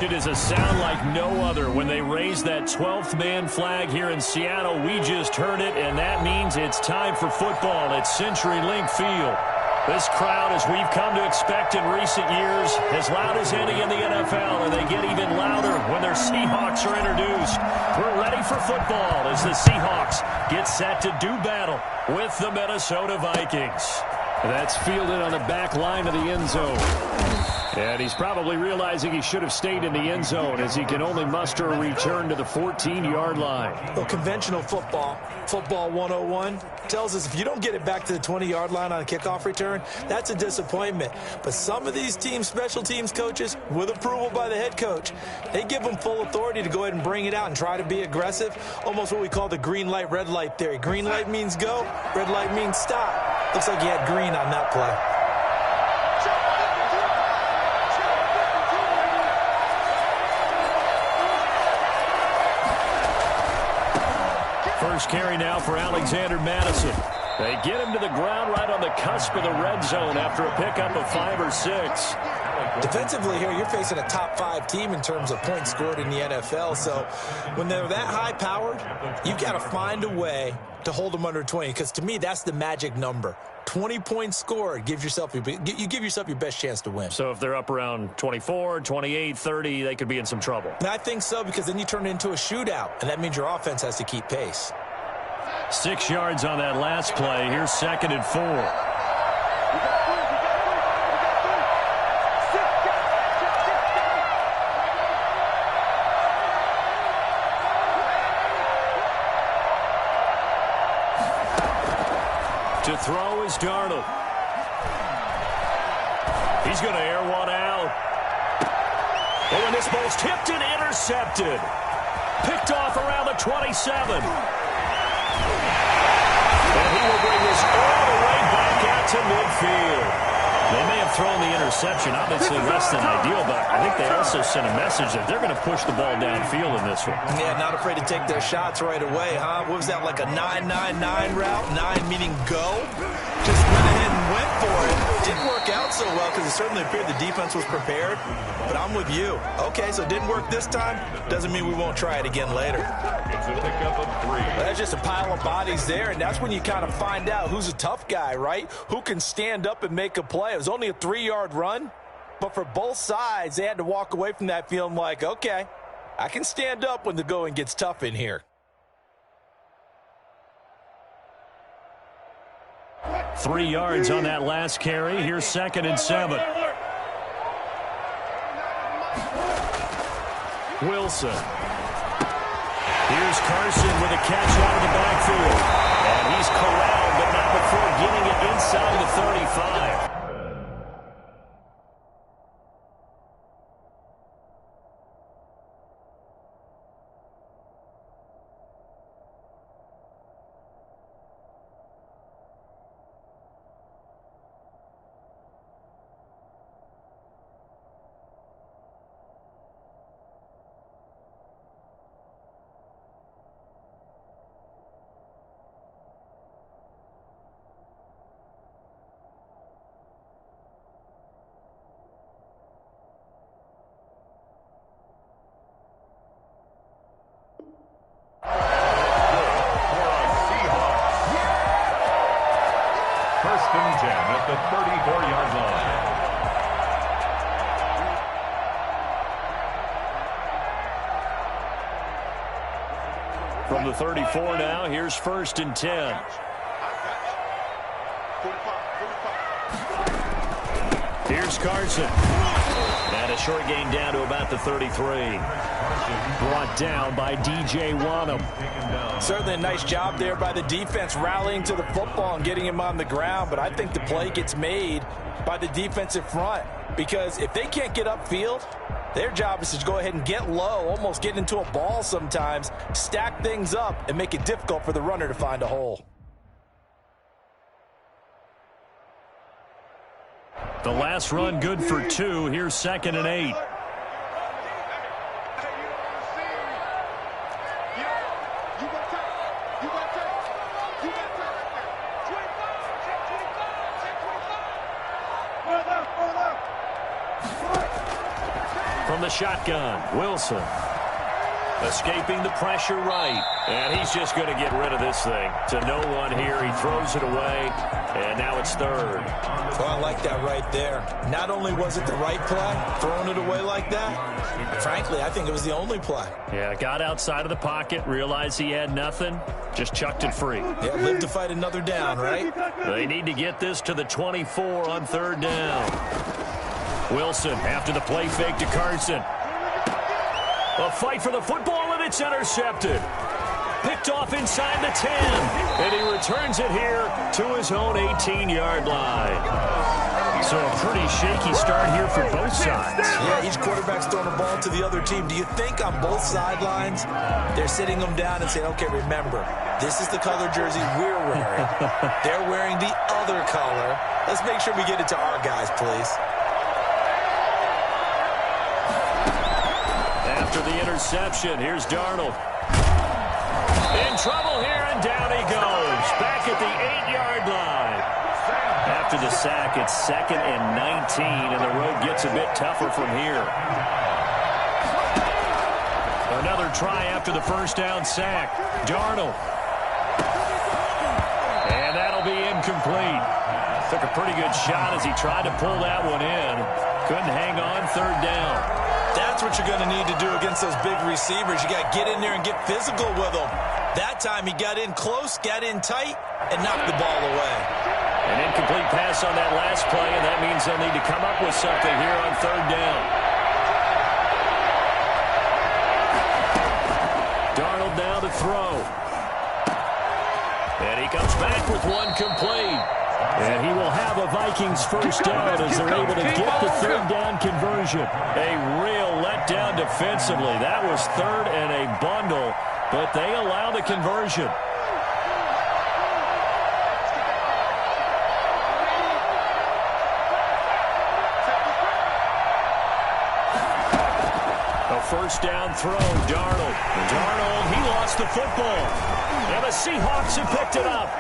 It is a sound like no other when they raise that 12th man flag here in Seattle. We just heard it, and that means it's time for football at CenturyLink Field. This crowd, as we've come to expect in recent years, as loud as any in the NFL, and they get even louder when their Seahawks are introduced. We're ready for football as the Seahawks get set to do battle with the Minnesota Vikings. That's fielded on the back line of the end zone. And he's probably realizing he should have stayed in the end zone as he can only muster a return to the 14-yard line. Well, conventional football 101, tells us if you don't get it back to the 20-yard line on a kickoff return, that's a disappointment. But some of these teams, special teams coaches, with approval by the head coach, they give them full authority to go ahead and bring it out and try to be aggressive, almost what we call the green light, red light theory. Green light means go, red light means stop. Looks like he had green on that play. First carry now for Alexander Mattison. They get him to the ground right on the cusp of the red zone after a pickup of 5 or 6. Defensively here, you're facing a top 5 team in terms of points scored in the NFL. So when they're that high-powered, you've got to find a way to hold them under 20. Because to me, that's the magic number. 20 points scored gives yourself you give yourself your best chance to win. So if they're up around 24, 28, 30, they could be in some trouble. And I think so, because then you turn it into a shootout, and that means your offense has to keep pace. 6 yards on that last play. Here's 2nd and 4. To throw is Darnold. He's going to air one out. Oh, and this ball's tipped and intercepted. Picked off around the 27. And he will bring this all the way back out to midfield. They may have thrown the interception, obviously less than ideal, but I think they also sent a message that they're going to push the ball downfield in this one. Yeah, not afraid to take their shots right away, huh? What was that, like a 9-9-9 route? 9 meaning go? Just went ahead and went for it. Didn't work out so well because it certainly appeared the defense was prepared, but I'm with you. Okay, so it didn't work this time. Doesn't mean we won't try it again later. It's a pickup of 3. That's just a pile of bodies there, and that's when you kind of find out who's a tough guy, right? Who can stand up and make a play. It was only a 3-yard run, but for both sides, they had to walk away from that feeling like, okay, I can stand up when the going gets tough in here. 3 yards on that last carry. Here's 2nd and 7. Wilson. Here's Carson with a catch out of the backfield. And he's corralled, but not before getting it inside the 35. First and 10 at the 34-yard line. From the 34 now, here's 1st and 10. Here's Carson. And a short gain down to about the 33. Brought down by DJ Wonnum. Certainly a nice job there by the defense rallying to the football and getting him on the ground, but I think the play gets made by the defensive front because if they can't get upfield, their job is to go ahead and get low, almost get into a ball sometimes, stack things up, and make it difficult for the runner to find a hole. The last run good for 2. Here's 2nd and 8. from the shotgun. Wilson escaping the pressure right. And he's just going to get rid of this thing. To no one here. He throws it away. And now it's third. Well, I like that right there. Not only was it the right play, throwing it away like that, frankly, I think it was the only play. Yeah, got outside of the pocket, realized he had nothing, just chucked it free. Yeah, live to fight another down, right? They need to get this to the 24 on third down. Wilson after the play fake to Carson. A fight for the football, and it's intercepted. Picked off inside the 10, and he returns it here to his own 18-yard line. So a pretty shaky start here for both sides. Yeah, each quarterback's throwing a ball to the other team. Do you think on both sidelines they're sitting them down and saying, okay, remember, this is the color jersey we're wearing. They're wearing the other color. Let's make sure we get it to our guys, please. After the interception, here's Darnold. In trouble here, and down he goes. Back at the 8-yard line. After the sack, it's 2nd and 19, and the road gets a bit tougher from here. Another try after the first down sack. Darnold. And that'll be incomplete. Took a pretty good shot as he tried to pull that one in. Couldn't hang on, third down. That's what you're going to need to do against those big receivers. You got to get in there and get physical with them. That time he got in close, got in tight, and knocked the ball away. An incomplete pass on that last play, and that means they'll need to come up with something here on third down. Darnold now to throw. And he comes back with one complete. And he will have a Vikings first down as they're able to get the third down conversion. A real letdown defensively. That was third and a bundle, but they allow the conversion. A first down throw, Darnold. Darnold, he lost the football. And the Seahawks have picked it up.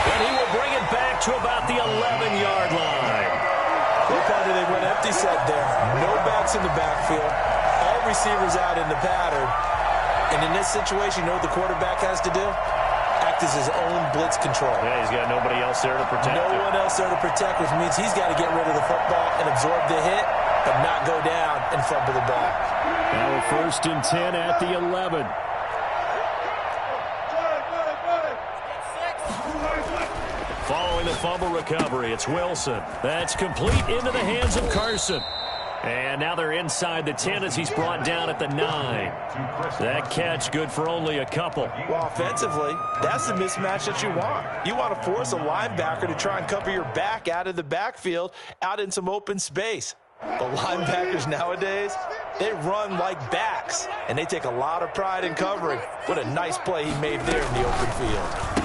And he will bring it back to about the 11-yard line. What part they went empty set there? No backs in the backfield. All receivers out in the pattern. And in this situation, you know what the quarterback has to do? Act as his own blitz control. Yeah, he's got nobody else there to protect him. No one else there to protect, which means he's got to get rid of the football and absorb the hit, but not go down and fumble the ball. Now a 1st and 10 at the 11. Following the fumble recovery, it's Wilson. That's complete into the hands of Carson. And now they're inside the 10 as he's brought down at the 9. That catch good for only a couple. Well, offensively, that's the mismatch that you want. You want to force a linebacker to try and cover your back out of the backfield, out in some open space. But linebackers nowadays, they run like backs, and they take a lot of pride in covering. What a nice play he made there in the open field.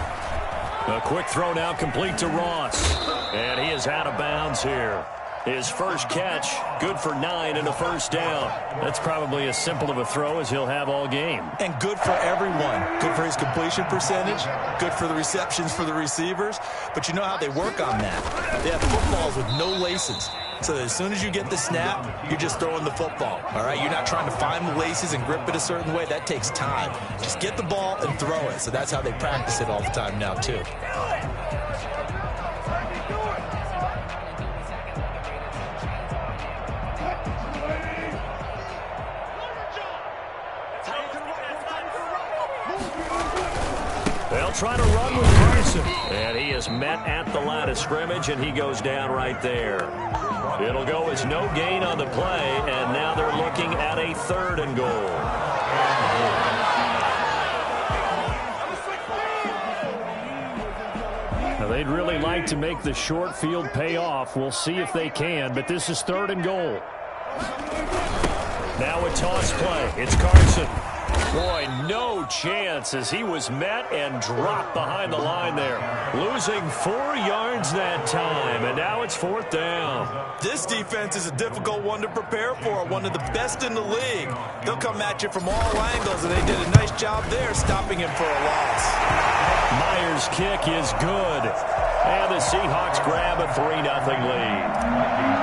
A quick throw now complete to Ross. And he is out of bounds here. His first catch, good for 9 and a first down. That's probably as simple of a throw as he'll have all game. And good for everyone. Good for his completion percentage. Good for the receptions for the receivers. But you know how they work on that. They have footballs with no laces. So that as soon as you get the snap, you're just throwing the football. All right? You're not trying to find the laces and grip it a certain way. That takes time. Just get the ball and throw it. So that's how they practice it all the time now, too. They'll try to run with Carson. And he is met at the line of scrimmage, and he goes down right there. It'll go as no gain on the play, and now they're looking at a 3rd and goal. Now they'd really like to make the short field pay off. We'll see if they can, but this is 3rd and goal. Now a toss play. It's Carson. Boy, no chance as he was met and dropped behind the line there. Losing 4 yards that time, and now it's 4th down. This defense is a difficult one to prepare for, one of the best in the league. They'll come at you from all angles, and they did a nice job there stopping him for a loss. Myers' kick is good. And the Seahawks grab a 3-0 lead.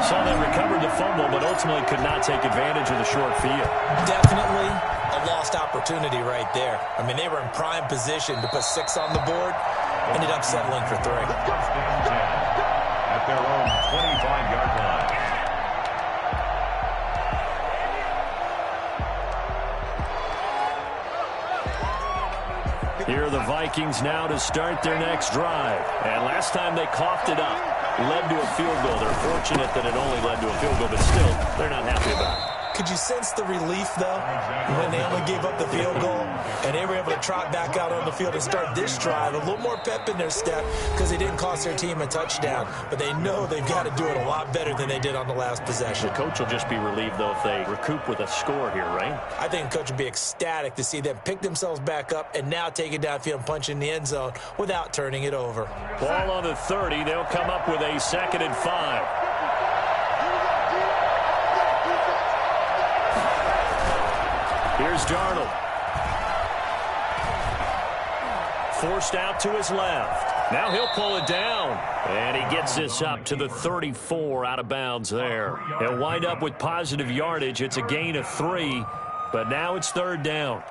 So they recovered the fumble, but ultimately could not take advantage of the short field. Definitely a lost opportunity right there. I mean, they were in prime position to put 6 on the board. Ended up settling for 3. First and 10 at their own 25-yard line. Here are the Vikings now to start their next drive. And last time they coughed it up, led to a field goal. They're fortunate that it only led to a field goal, but still, they're not happy about it. Could you sense the relief, though, when they only gave up the field goal and they were able to trot back out on the field and start this drive? A little more pep in their step because they didn't cost their team a touchdown. But they know they've got to do it a lot better than they did on the last possession. The coach will just be relieved, though, if they recoup with a score here, right? I think the coach would be ecstatic to see them pick themselves back up and now take it downfield and punch in the end zone without turning it over. Ball on the 30. They'll come up with a 2nd and 5. Here's Darnold. Forced out to his left. Now he'll pull it down. And he gets this up to the 34 out of bounds there. He'll wind up with positive yardage. It's a gain of 3, but now it's 3rd down.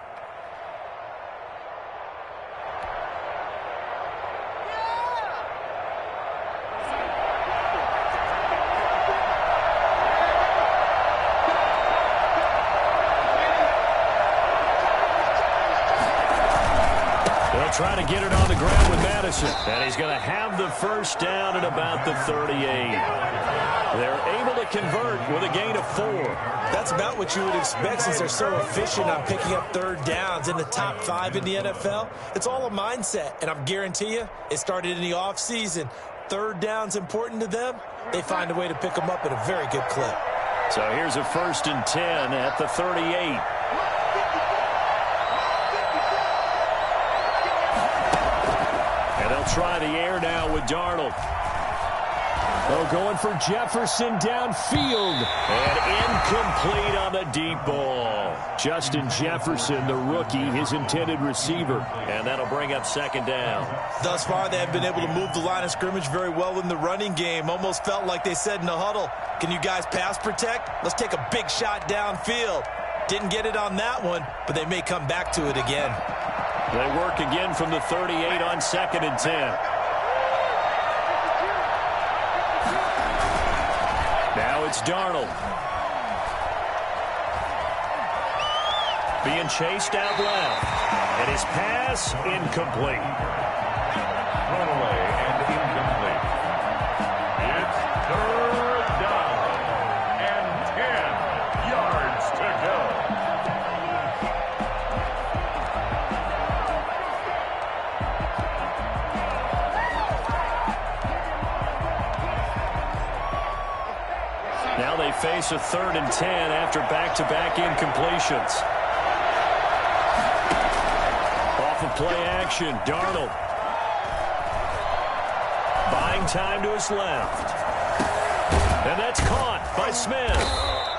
Try to get it on the ground with Madison. And he's going to have the first down at about the 38. They're able to convert with a gain of 4. That's about what you would expect since they're so efficient on picking up 3rd downs in the top 5 in the NFL. It's all a mindset, and I'm guarantee you it started in the offseason. 3rd down's important to them. They find a way to pick them up at a very good clip. So here's a 1st and 10 at the 38. Try the air now with Darnold. Oh, going for Jefferson downfield. And incomplete on the deep ball. Justin Jefferson, the rookie, his intended receiver. And that'll bring up 2nd down. Thus far, they have been able to move the line of scrimmage very well in the running game. Almost felt like they said in the huddle, can you guys pass protect? Let's take a big shot downfield. Didn't get it on that one, but they may come back to it again. They work again from the 38 on 2nd and 10. Now it's Darnold. Being chased out left. And his pass incomplete. Thrown away and incomplete. It's 3rd down and 10 yards to go. Now they face a 3rd and 10 after back-to-back incompletions. Off of play action, Darnold. Buying time to his left. And that's caught by Smith.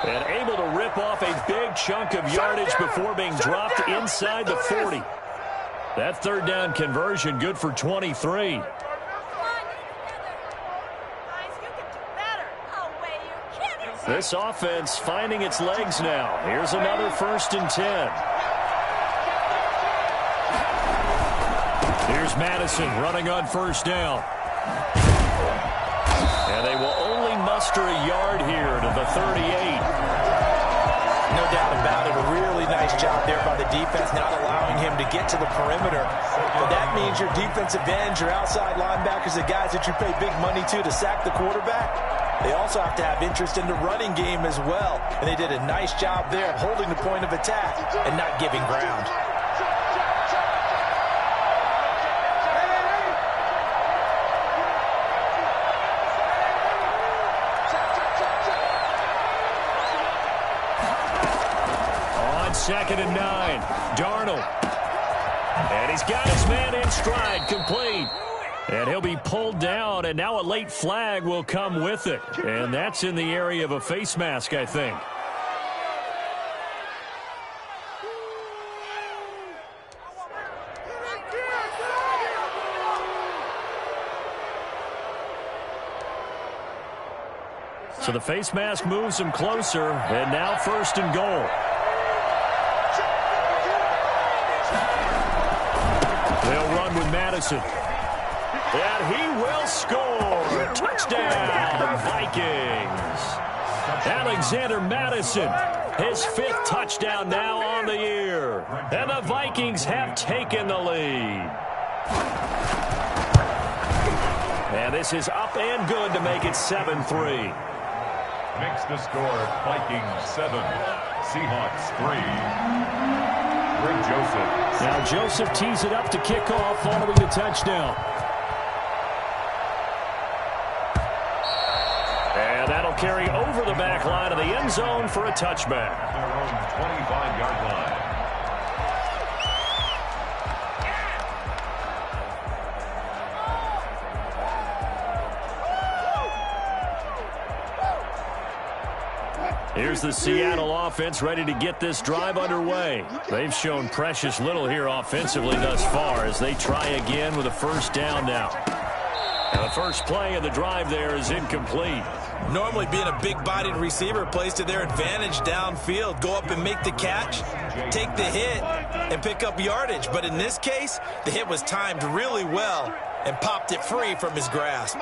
And able to rip off a big chunk of yardage before being dropped inside the 40. That 3rd down conversion good for 23. This offense finding its legs now. Here's another 1st and 10. Here's Madison running on 1st down. And they will only muster a yard here to the 38. No doubt about it. A really nice job there by the defense, not allowing him to get to the perimeter. But that means your defensive ends, your outside linebackers, the guys that you pay big money to sack the quarterback, they also have to have interest in the running game as well. And they did a nice job there of holding the point of attack and not giving ground. On 2nd and 9, Darnold. And he's got his man in stride, complete. And he'll be pulled down, and now a late flag will come with it. And that's in the area of a face mask, I think. So the face mask moves him closer, and now 1st and goal. They'll run with Madison. And he will score. Touchdown, Vikings. Alexander Madison, his 5th touchdown now on the year. And the Vikings have taken the lead. And this is up and good to make it 7-3. Makes the score Vikings 7, Seahawks 3. Greg Joseph. Now Joseph tees it up to kick off following the touchdown. And that'll carry over the back line of the end zone for a touchback. Their own 25-yard line. Here's the Seattle offense ready to get this drive underway. They've shown precious little here offensively thus far as they try again with a 1st down now. And the first play of the drive there is incomplete. Normally being a big-bodied receiver plays to their advantage downfield. Go up and make the catch, take the hit, and pick up yardage. But in this case, the hit was timed really well and popped it free from his grasp.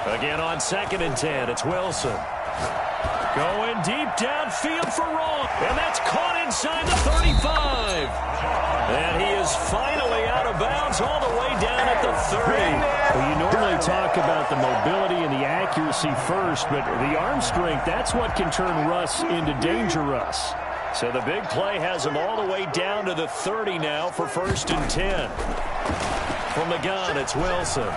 Again on 2nd and 10, it's Wilson. Going deep downfield for Wrong. And that's caught inside the 35. And he is finally out of bounds all the way down at the 30. Well, you normally talk about the mobility and the accuracy first, but the arm strength, that's what can turn Russ into Danger Russ. So the big play has him all the way down to the 30 now for 1st and 10. From the gun, it's Wilson.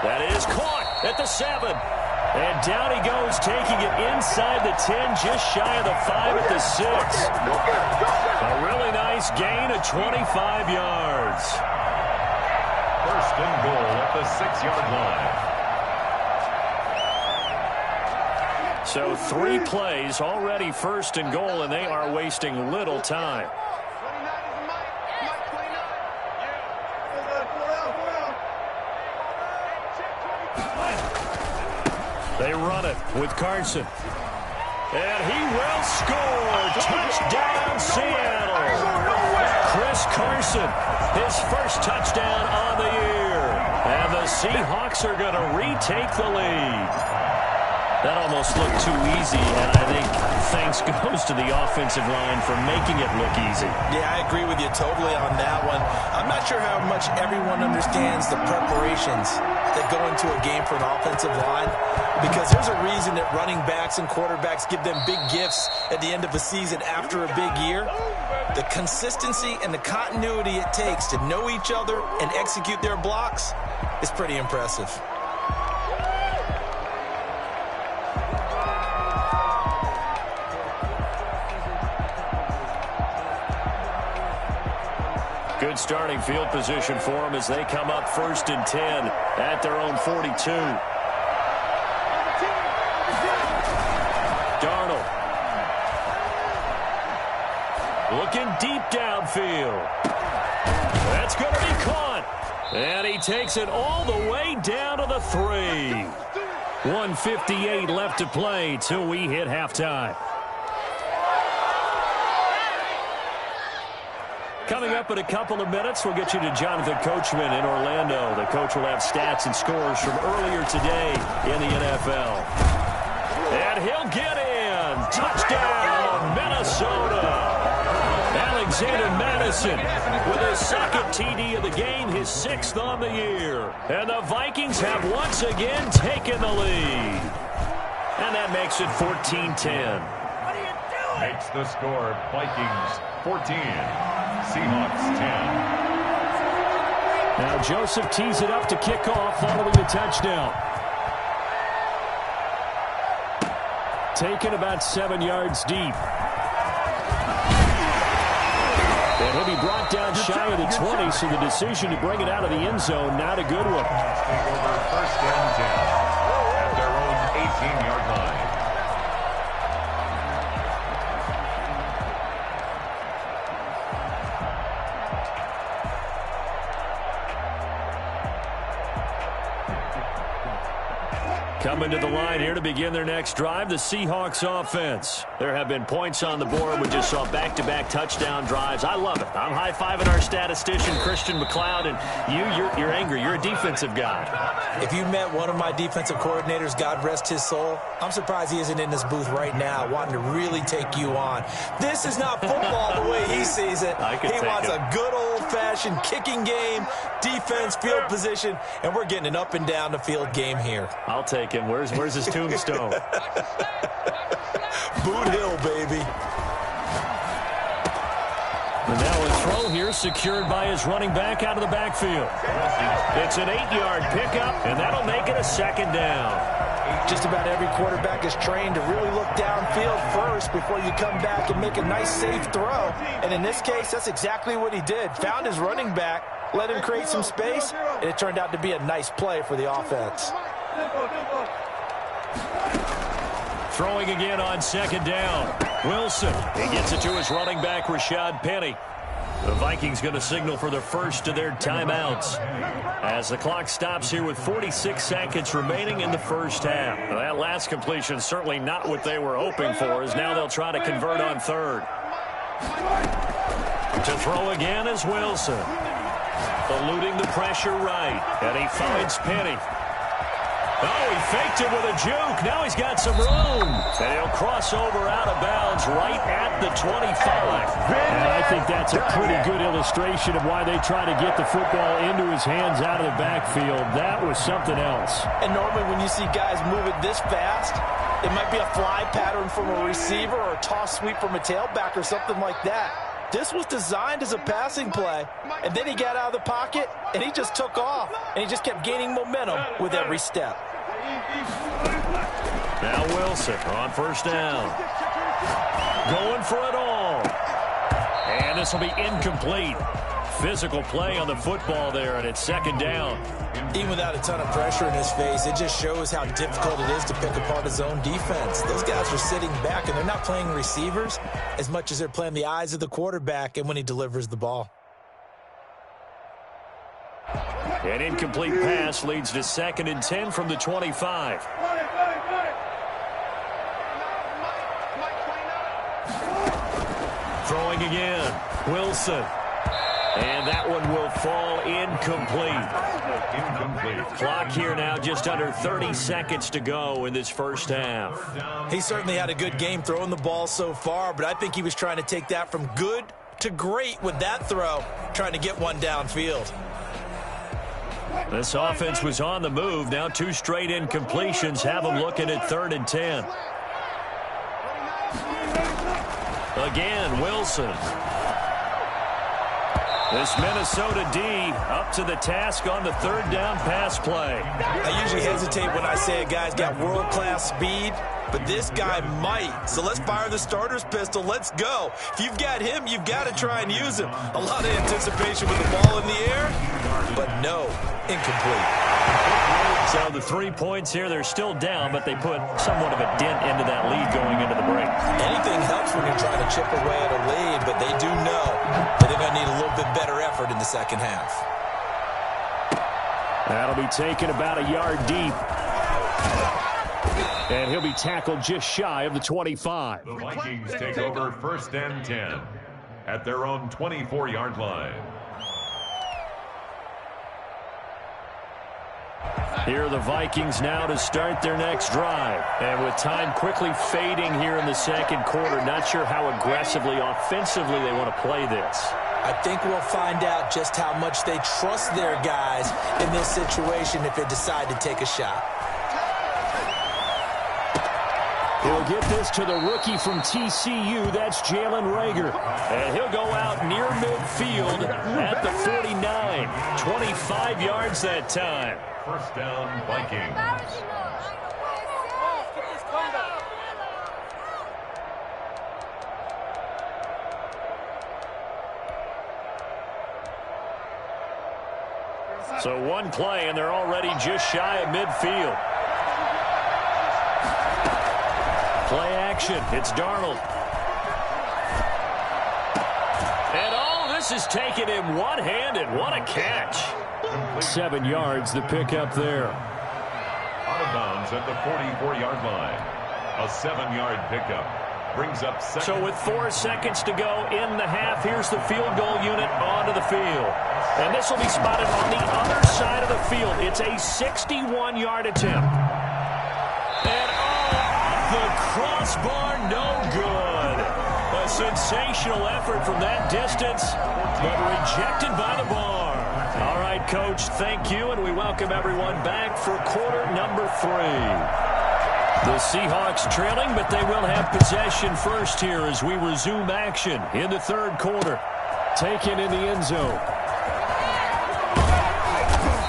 That is caught at the 7. And down he goes, taking it inside the 10, just shy of the 5 at the 6. A really nice gain of 25 yards. 1st and goal at the 6-yard line. So 3 plays, already 1st and goal, and they are wasting little time. They run it with Carson. And he will score. Touchdown, Seattle. Chris Carson, his 1st touchdown on the year. And the Seahawks are going to retake the lead. That almost looked too easy, and I think thanks goes to the offensive line for making it look easy. Yeah, I agree with you totally on that one. I'm not sure how much everyone understands the preparations that go into a game for an offensive line, because there's a reason that running backs and quarterbacks give them big gifts at the end of a season after a big year. The consistency and the continuity it takes to know each other and execute their blocks is pretty impressive. Good starting field position for them as they come up 1st and 10 at their own 42. Darnold. Looking deep downfield. That's going to be caught. And he takes it all the way down to the 3. 1:58 left to play till we hit halftime. Coming up in a couple of minutes, we'll get you to Jonathan Coachman in Orlando. The coach will have stats and scores from earlier today in the NFL. And he'll get in. Touchdown, Minnesota. Alexander Madison with his 2nd TD of the game, his 6th on the year. And the Vikings have once again taken the lead. And that makes it 14-10. Makes the score Vikings 14. Seahawks 10. Now Joseph tees it up to kick off following the touchdown. Taken about 7 yards deep. And he'll be brought down shy of the 20, so the decision to bring it out of the end zone, not a good one. Take over 1st and 10 at their own 18-yard line. Coming to the line here to begin their next drive, the Seahawks offense. There have been points on the board. We just saw back-to-back touchdown drives. I love it. I'm high-fiving our statistician, Christian McLeod, and you're angry. You're a defensive guy. If you met one of my defensive coordinators, God rest his soul, I'm surprised he isn't in this booth right now wanting to really take you on. This is not football the way he sees it. He wants a good old-fashioned kicking game, defense, field position, and we're getting an up-and-down-the-field game here. I'll take him. Where's his tombstone? Boot Hill, baby. And now a throw here secured by his running back out of the backfield. It's an 8-yard pickup, and that'll make it a second down. Just about every quarterback is trained to really look downfield first before you come back and make a nice, safe throw. And in this case, that's exactly what he did. Found his running back, let him create some space, and it turned out to be a nice play for the offense. Throwing again on second down. Wilson, he gets it to his running back, Rashad Penny. The Vikings going to signal for the first of their timeouts as the clock stops here with 46 seconds remaining in the first half. That last completion certainly not what they were hoping for, as now they'll try to convert on third. To throw again is Wilson. Eluding the pressure right, and he finds Penny. Oh, he faked it with a juke. Now he's got some room. And he'll cross over out of bounds right at the 25. And I think that's a pretty good illustration of why they try to get the football into his hands out of the backfield. That was something else. And normally when you see guys moving this fast, it might be a fly pattern from a receiver or a toss sweep from a tailback or something like that. This was designed as a passing play, and then he got out of the pocket, and he just took off, and he just kept gaining momentum with every step. Now Wilson on first down. Going for it all. And this will be incomplete. Physical play on the football there, and it's second down. Even without a ton of pressure in his face, it just shows how difficult it is to pick apart his own defense. Those guys are sitting back, and they're not playing receivers as much as they're playing the eyes of the quarterback and when he delivers the ball. An incomplete pass leads to 2nd and 10 from the 25. Throwing again. Wilson. And that one will fall incomplete. Clock here now just under 30 seconds to go in this first half. He certainly had a good game throwing the ball so far, but I think he was trying to take that from good to great with that throw, trying to get one downfield. This offense was on the move. Now 2 straight incompletions have them looking at 3rd and 10. Again, Wilson. This Minnesota D up to the task on the 3rd down pass play. I usually hesitate when I say a guy's got world-class speed, but this guy might. So let's fire the starter's pistol. Let's go. If you've got him, you've got to try and use him. A lot of anticipation with the ball in the air, but no, incomplete. So the 3 points here, they're still down, but they put somewhat of a dent into that lead going into the break. Anything helps when you're trying to chip away at a lead, but they do know that they're going to need a little bit better effort in the second half. That'll be taken about a yard deep. And he'll be tackled just shy of the 25. The Vikings take over 1st and 10 at their own 24-yard line. Here are the Vikings now to start their next drive. And with time quickly fading here in the second quarter, not sure how aggressively, offensively they want to play this. I think we'll find out just how much they trust their guys in this situation if they decide to take a shot. He'll get this to the rookie from TCU. That's Jalen Reagor. And he'll go out near midfield at the 49. 25 yards that time. 1st down, Vikings. So one play, and they're already just shy of midfield. Play action. It's Darnold. And oh, this is taking him one-handed. What a catch. 7 yards, the pickup there. out of bounds at the 44-yard line. A 7-yard pickup. Brings up second. So with 4 seconds to go in the half, here's the field goal unit onto the field. And this will be spotted on the other side of the field. It's a 61-yard attempt. And off the crossbar, no good. A sensational effort from that distance, but rejected by the bar. All right, Coach, thank you, and we welcome everyone back for quarter number 3. The Seahawks trailing, but they will have possession first here as we resume action in the third quarter. Taken in the end zone.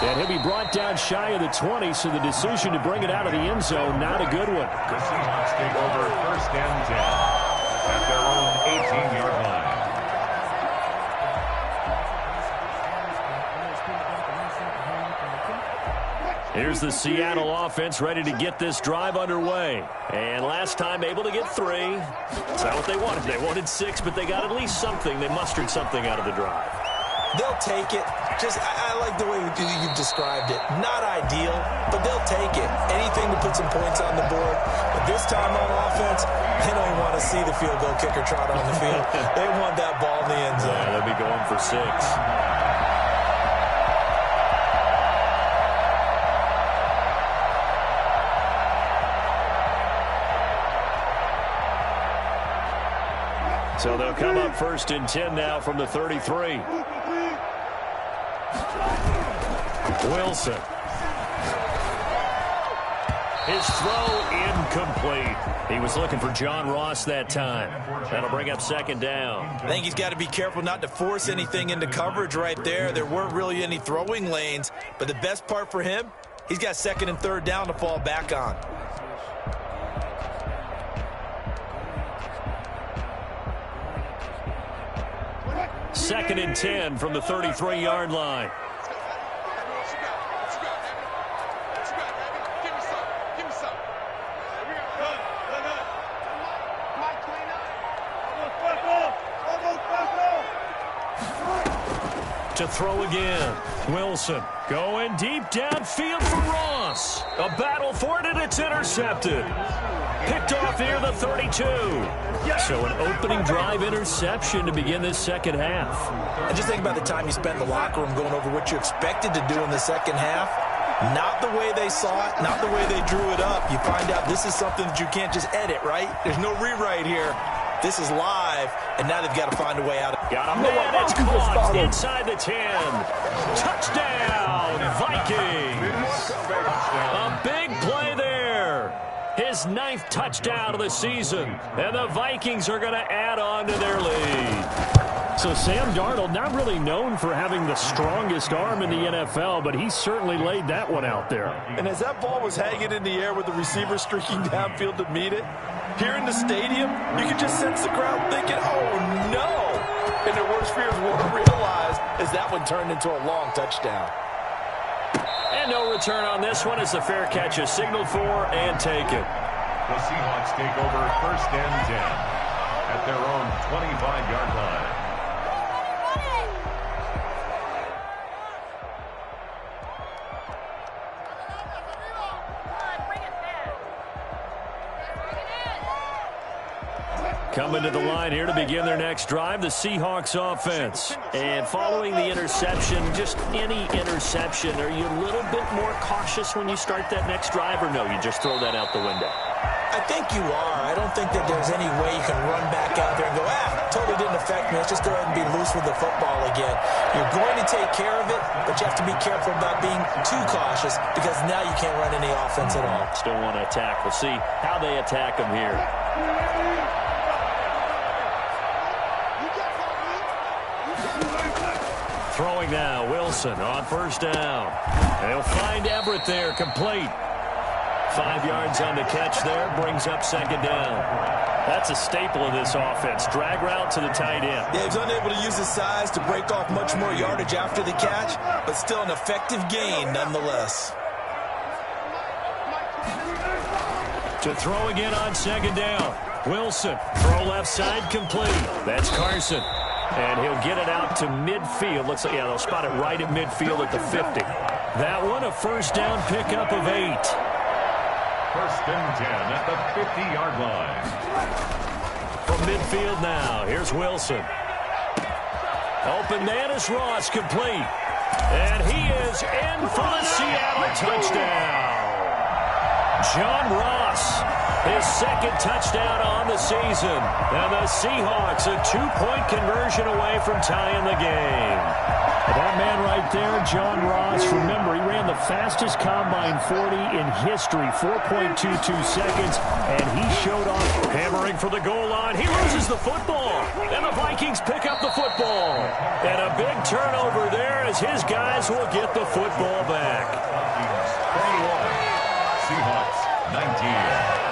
And he'll be brought down shy of the 20, so the decision to bring it out of the end zone, not a good one. The Seahawks take over first and 10 at their own 18-yard line. Here's the Seattle offense ready to get this drive underway. And last time able to get 3. That's not what they wanted. They wanted 6, but they got at least something. They mustered something out of the drive. They'll take it. I like the way you've described it. Not ideal, but they'll take it. Anything to put some points on the board. But this time on offense, they don't want to see the field goal kicker trot on the field. They want that ball in the end zone. Yeah, they'll be going for 6. So they'll come up first and 10 now from the 33. Wilson. His throw incomplete. He was looking for John Ross that time. That'll bring up second down. I think he's got to be careful not to force anything into coverage right there. There weren't really any throwing lanes, but the best part for him, he's got second and third down to fall back on. Second and 10 from the 33-yard line. To throw again. Wilson going deep downfield for Ross. A battle for it, and it's intercepted. Picked off here, the 32. So an opening drive interception to begin this second half. And just think about the time you spent in the locker room going over what you expected to do in the second half. Not the way they saw it, not the way they drew it up. You find out this is something that you can't just edit, right? There's no rewrite here. This is live, and now they've got to find a way out. Got a man, it's caught inside the 10. Touchdown, Vikings. A big play there. His 9th touchdown of the season, and the Vikings are going to add on to their lead. So Sam Darnold, not really known for having the strongest arm in the NFL, but he certainly laid that one out there. And as that ball was hanging in the air with the receiver streaking downfield to meet it, here in the stadium, you could just sense the crowd thinking, oh, no. And their worst fears weren't realized as that one turned into a long touchdown. And no return on this one as the fair catch is signaled for and taken. The Seahawks take over first and 10 at their own 25-yard line. Coming to the line here to begin their next drive, the Seahawks offense. And following the interception, just any interception, are you a little bit more cautious when you start that next drive, or no, you just throw that out the window? I think you are. I don't think that there's any way you can run back out there and go, totally didn't affect me. Let's just go ahead and be loose with the football again. You're going to take care of it, but you have to be careful about being too cautious because now you can't run any offense at all. Still want to attack. We'll see how they attack them here. Throwing now, Wilson on first down. They'll find Everett there, complete. 5 yards on the catch there, brings up second down. That's a staple of this offense. Drag route to the tight end. Yeah, he's unable to use his size to break off much more yardage after the catch, but still an effective gain nonetheless. To throw again on second down. Wilson, throw left side, complete. That's Carson. And he'll get it out to midfield. Looks like, yeah, they'll spot it right at midfield at the 50. That one, a first down pickup of 8. First and 10 at the 50-yard line. From midfield now, here's Wilson. Open man is Ross, complete. And he is in for the Seattle touchdown. John Ross, his second touchdown on the season. And the Seahawks a 2-point conversion away from tying the game. That man right there, John Ross, remember, he ran the fastest combine 40 in history, 4.22 seconds, and he showed off. Hammering for the goal line. He loses the football, and the Vikings pick up the football. And a big turnover there as his guys will get the football back. 21, Seahawks 19.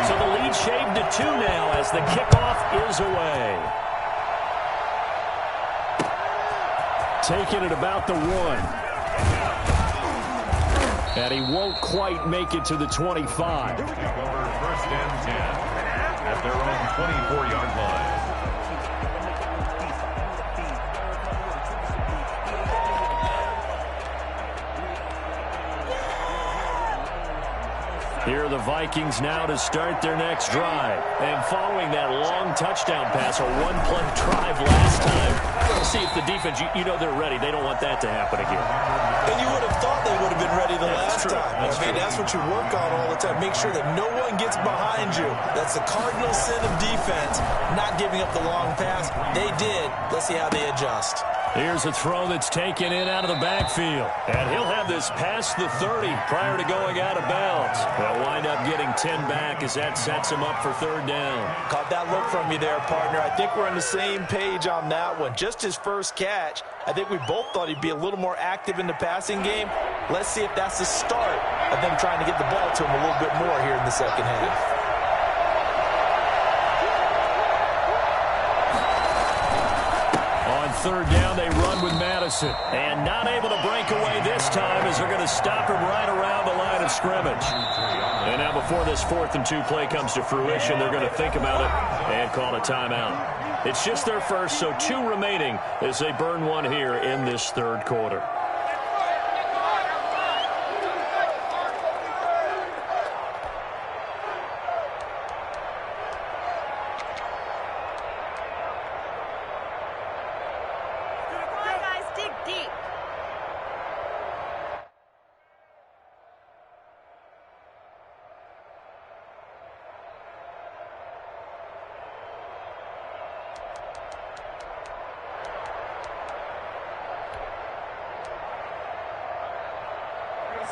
So the lead shaved to 2 now as the kickoff is away. Taking it about the 1. And he won't quite make it to the 25. Take over first and 10 at their own 24-yard line. Here are the Vikings now to start their next drive. And following that long touchdown pass, a one-play drive last time, let's see if the defense, you know they're ready. They don't want that to happen again. And you would have thought they would have been ready the last time. That's what you work on all the time. Make sure that no one gets behind you. That's the cardinal sin of defense, not giving up the long pass. They did. Let's see how they adjust. Here's a throw that's taken in out of the backfield. And he'll have this past the 30 prior to going out of bounds. They'll wind up getting 10 back as that sets him up for third down. Caught that look from you there, partner. I think we're on the same page on that one. Just his first catch. I think we both thought he'd be a little more active in the passing game. Let's see if that's the start of them trying to get the ball to him a little bit more here in the second half. Third down, they run with Madison. And not able to break away this time as they're going to stop him right around the line of scrimmage. And now before this 4th and 2 play comes to fruition, they're going to think about it and call a timeout. It's just their first, so 2 remaining as they burn one here in this third quarter.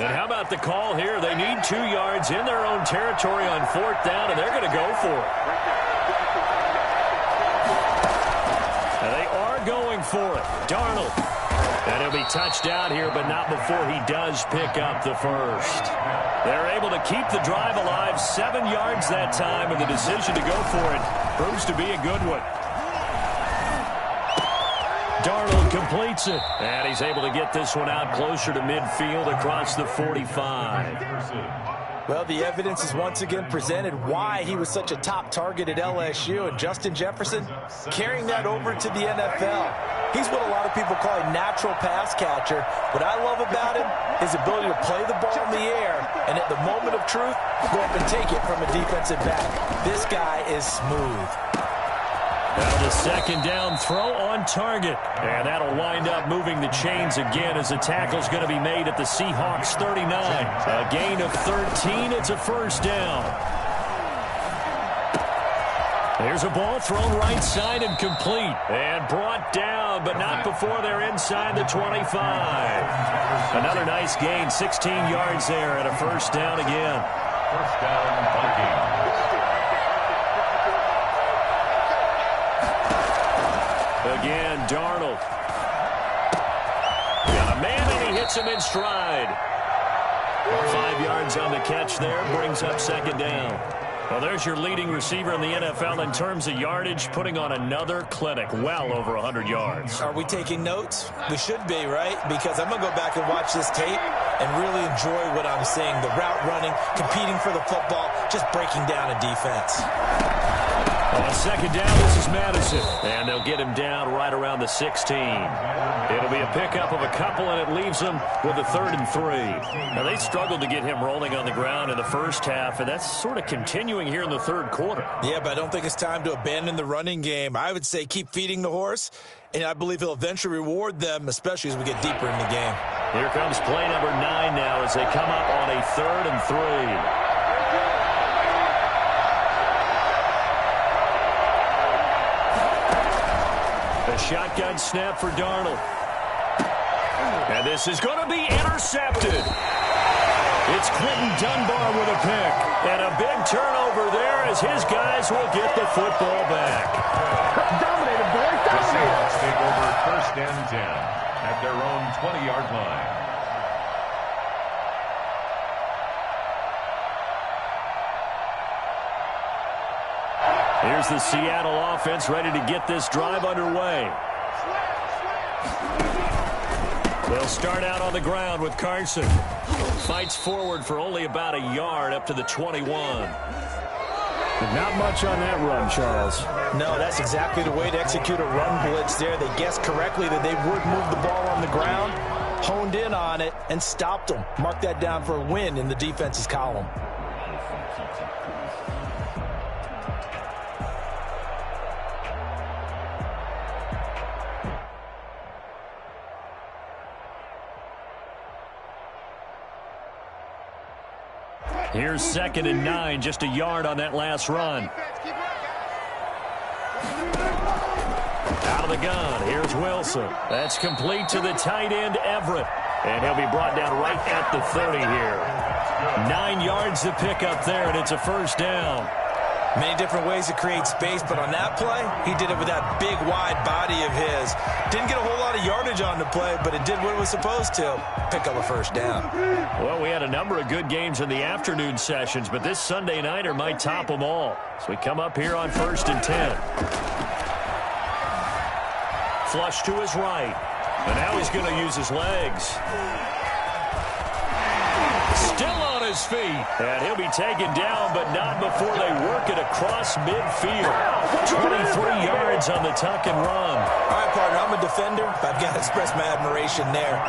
And how about the call here? They need 2 yards in their own territory on 4th down, and they're going to go for it. And they are going for it. Darnold. And he'll be touched out here, but not before he does pick up the first. They're able to keep the drive alive, 7 yards that time, and the decision to go for it proves to be a good one. Darnold completes it, and he's able to get this one out closer to midfield across the 45. Well, the evidence is once again presented why he was such a top target at LSU, and Justin Jefferson carrying that over to the NFL. He's what a lot of people call a natural pass catcher. What I love about him is his ability to play the ball in the air, and at the moment of truth, go up and take it from a defensive back. This guy is smooth. Now the second down throw on target. And that'll wind up moving the chains again as the tackle's going to be made at the Seahawks 39. A gain of 13. It's a first down. There's a ball thrown right side and complete. And brought down, but not before they're inside the 25. Another nice gain, 16 yards there and a first down again. First down, Vikings. Again, Darnold. Got a man, and he hits him in stride. 5 yards on the catch there, brings up second down. Well, there's your leading receiver in the NFL in terms of yardage, putting on another clinic, well over 100 yards. Are we taking notes? We should be, right? Because I'm going to go back and watch this tape and really enjoy what I'm seeing. The route running, competing for the football, just breaking down a defense. On second down, this is Madison. And they'll get him down right around the 16. It'll be a pickup of a couple, and it leaves them with a 3rd and 3. Now, they struggled to get him rolling on the ground in the first half, and that's sort of continuing here in the third quarter. Yeah, but I don't think it's time to abandon the running game. I would say keep feeding the horse, and I believe he'll eventually reward them, especially as we get deeper in the game. Here comes play number 9 now as they come up on a 3rd and 3. A shotgun snap for Darnold. And this is going to be intercepted. It's Quentin Dunbar with a pick. And a big turnover there as his guys will get the football back. Dominated, boys. The Seahawks take over 1st and 10 at their own 20-yard line. Here's the Seattle offense ready to get this drive underway. They'll start out on the ground with Carson. Fights forward for only about a yard up to the 21. Not much on that run, Charles. No, that's exactly the way to execute a run blitz there. They guessed correctly that they would move the ball on the ground, honed in on it, and stopped them. Mark that down for a win in the defense's column. Here's 2nd and 9, just a yard on that last run. Out of the gun, here's Wilson. That's complete to the tight end, Everett. And he'll be brought down right at the 30 here. 9 yards to pick up there, and it's a 1st down. Many different ways to create space, but on that play, he did it with that big, wide body of his. Didn't get a whole lot of yardage on the play, but it did what it was supposed to, pick up a 1st down. Well, we had a number of good games in the afternoon sessions, but this Sunday nighter might top them all. So we come up here on 1st and 10. Flush to his right. And now he's going to use his legs. Still on his feet. And he'll be taken down, but not before they work it across midfield. 23 yards on the tuck and run. All right, partner, I'm a defender, but I've got to express my admiration there.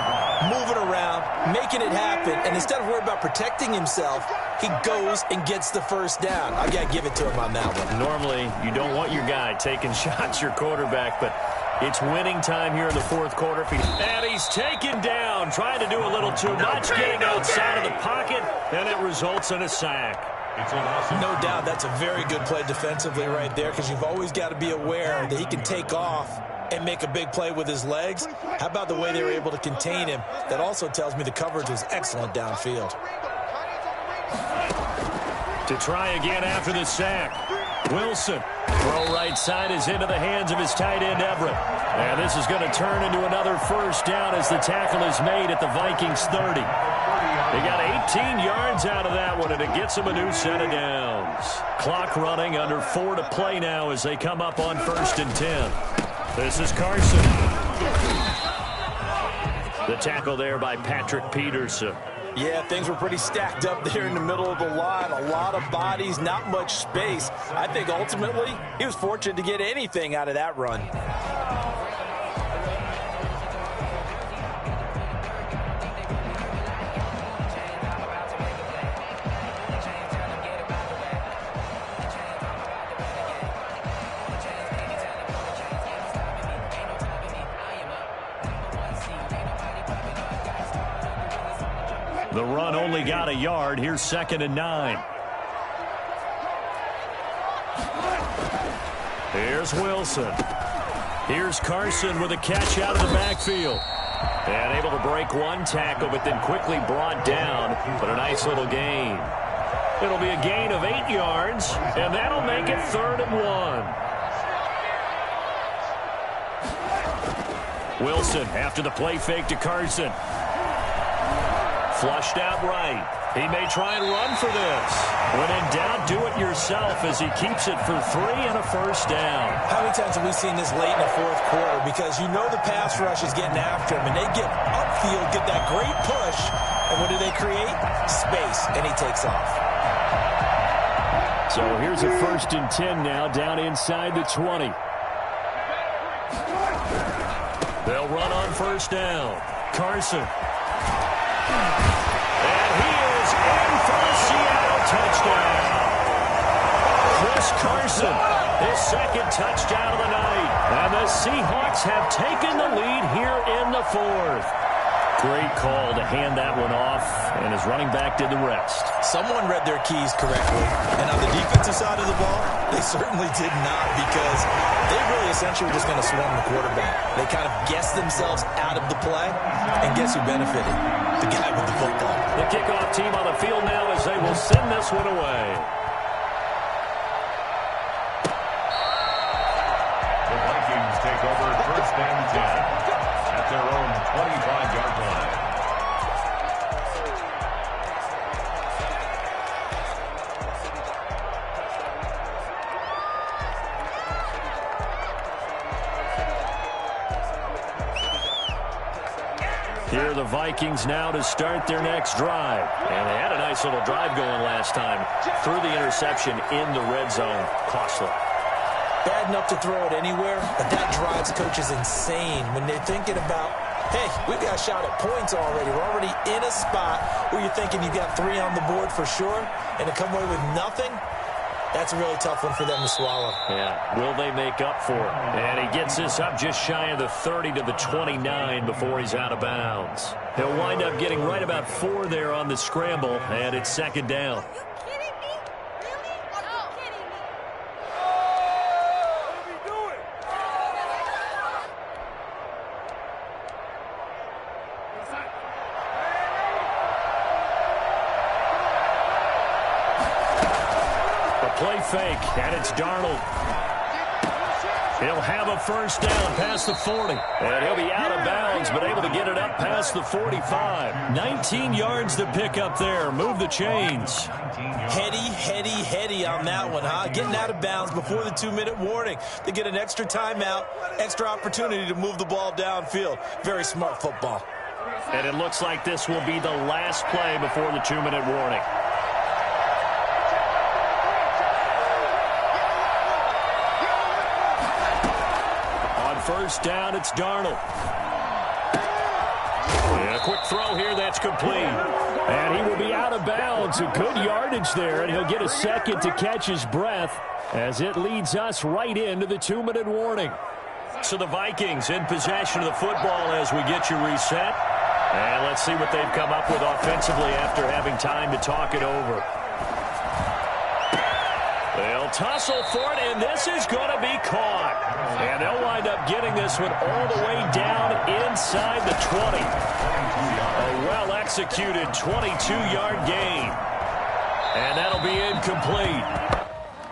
Moving around, making it happen, and instead of worrying about protecting himself, he goes and gets the 1st down. I got to give it to him on that one. Normally, you don't want your guy taking shots, your quarterback, but it's winning time here in the 4th quarter. And he's taken down, trying to do a little too much, getting outside of the pocket, and it results in a sack. No doubt that's a very good play defensively right there, because you've always got to be aware that he can take off and make a big play with his legs. How about the way they were able to contain him? That also tells me the coverage was excellent downfield. To try again after the sack. Wilson. Throw right side is into the hands of his tight end, Everett. And this is going to turn into another 1st down as the tackle is made at the Vikings 30. They got 18 yards out of that one, and it gets them a new set of downs. Clock running, under 4 to play now as they come up on 1st and 10. This is Carson. The tackle there by Patrick Peterson. Yeah, things were pretty stacked up there in the middle of the line. A lot of bodies, not much space. I think ultimately he was fortunate to get anything out of that run. The run only got a yard. Here's 2nd and 9. Here's Wilson. Here's Carson with a catch out of the backfield. And able to break one tackle, but then quickly brought down. But a nice little gain. It'll be a gain of 8 yards, and that'll make it 3rd and 1. Wilson after the play fake to Carson. Flushed out right. He may try and run for this. When in doubt, do it yourself as he keeps it for 3 and a 1st down. How many times have we seen this late in the 4th quarter? Because you know the pass rush is getting after him, and they get upfield, get that great push, and what do they create? Space, and he takes off. So here's a 1st and 10 now, down inside the 20. They'll run on 1st down. Carson. And he is in for a Seattle touchdown. Chris Carson, his 2nd touchdown of the night. And the Seahawks have taken the lead here in the 4th. Great call to hand that one off, and his running back did the rest. Someone read their keys correctly, and on the defensive side of the ball, they certainly did not, because they really essentially were just going to swarm the quarterback. They kind of guessed themselves out of the play, and guess who benefited? The guy with the football. The kickoff team on the field now as they will send this one away. The Vikings take over 1st and 10 at their own 25-yard line. Here are the Vikings now to start their next drive. And they had a nice little drive going last time. Threw the interception in the red zone. Costly. Bad enough to throw it anywhere, but that drives coaches insane when they're thinking about, hey, we've got a shot at points already. We're already in a spot where you're thinking you got 3 on the board for sure, and to come away with nothing, that's a really tough one for them to swallow. Yeah, will they make up for it? And he gets this up just shy of the 30 to the 29 before he's out of bounds. He'll wind up getting right about 4 there on the scramble, and it's 2nd down. Play fake, and it's Darnold. He'll have a 1st down past the 40. And he'll be out of bounds, but able to get it up past the 45. 19 yards to pick up there. Move the chains. Heady on that one, huh? Getting out of bounds before the 2-minute warning. They get an extra timeout, extra opportunity to move the ball downfield. Very smart football. And it looks like this will be the last play before the 2-minute warning. On 1st down, it's Darnold. And a quick throw here, that's complete. And he will be out of bounds. A good yardage there, and he'll get a second to catch his breath as it leads us right into the 2-minute warning. So the Vikings in possession of the football as we get you reset. And let's see what they've come up with offensively after having time to talk it over. They'll tussle for it, and this is going to be caught. And they'll wind up getting this one all the way down inside the 20. A well-executed 22-yard gain. And that'll be incomplete.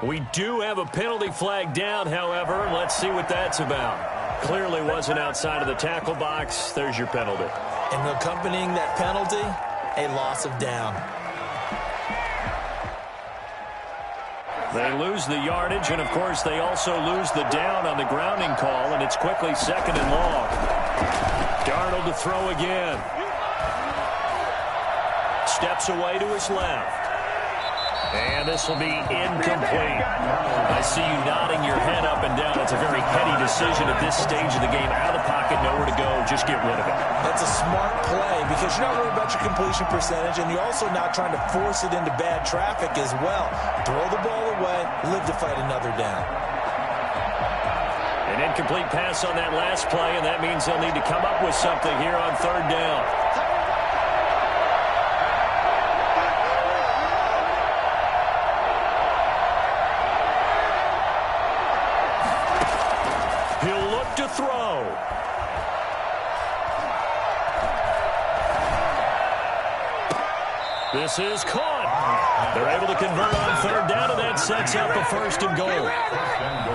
We do have a penalty flag down, however. Let's see what that's about. Clearly wasn't outside of the tackle box. There's your penalty. And accompanying that penalty, a loss of down. They lose the yardage, and, of course, they also lose the down on the grounding call, and it's quickly 2nd and long. Darnold to throw again. Steps away to his left. And this will be incomplete. I see you nodding your head up and down. It's a very heady decision at this stage of the game. Out of the pocket, nowhere to go. Just get rid of it. That's a smart play because you're not worried about your completion percentage, and you're also not trying to force it into bad traffic as well. Throw the ball away, live to fight another down. An incomplete pass on that last play, and that means they'll need to come up with something here on 3rd down. He'll look to throw. This is caught. They're able to convert on 3rd down, and that sets up the 1st and goal.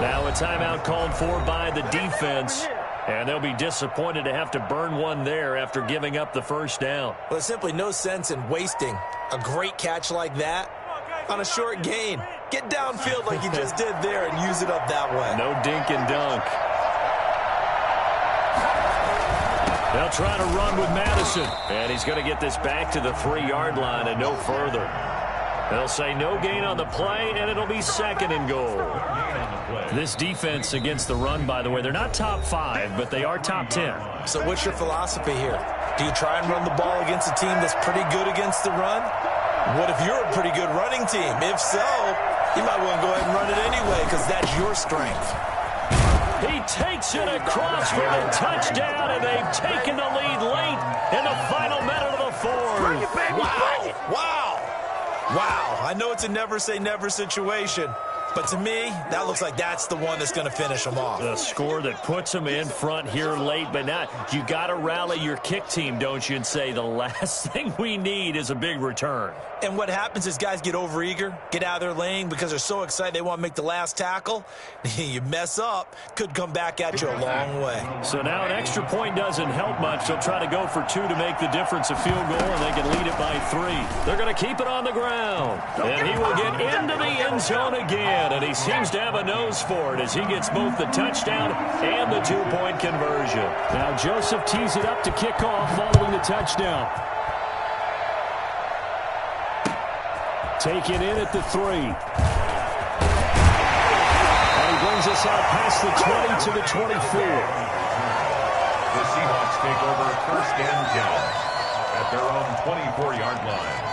Now a timeout called for by the defense, and they'll be disappointed to have to burn one there after giving up the 1st down. Well, there's simply no sense in wasting a great catch like that on a short gain. Get downfield like you just did there and use it up that way. No dink and dunk. They'll try to run with Madison. And he's going to get this back to the 3-yard line and no further. They'll say no gain on the play, and it'll be 2nd and goal. This defense against the run, by the way, they're not top 5, but they are top 10. So what's your philosophy here? Do you try and run the ball against a team that's pretty good against the run? What if you're a pretty good running team? If so, you might want to go ahead and run it anyway because that's your strength. He takes it across for a touchdown, and they've taken the lead late in the final minute of the 4th. Wow. Wow. Wow. I know it's a never-say-never situation, but to me, that looks like that's the one that's going to finish them off. The score that puts them in front here late, but not. You got to rally your kick team, don't you, and say the last thing we need is a big return. And what happens is guys get overeager, get out of their lane because they're so excited they want to make the last tackle. You mess up, could come back at you a long way. So now an extra point doesn't help much. They'll try to go for 2 to make the difference a field goal, and they can lead it by 3. They're going to keep it on the ground. And he will get into the end zone again, and he seems to have a nose for it as he gets both the touchdown and the 2-point conversion. Now Joseph tees it up to kick off following the touchdown. Taken in at the 3. And he brings us out past the 20 to the 24. The Seahawks take over 1st and 10 at their own 24-yard line.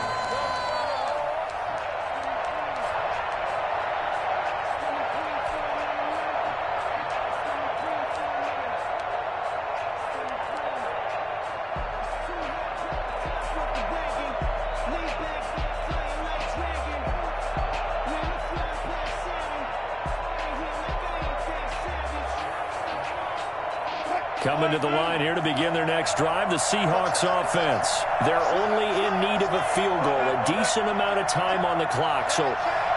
Coming to the line here to begin their next drive, the Seahawks offense. They're only in need of a field goal, a decent amount of time on the clock. So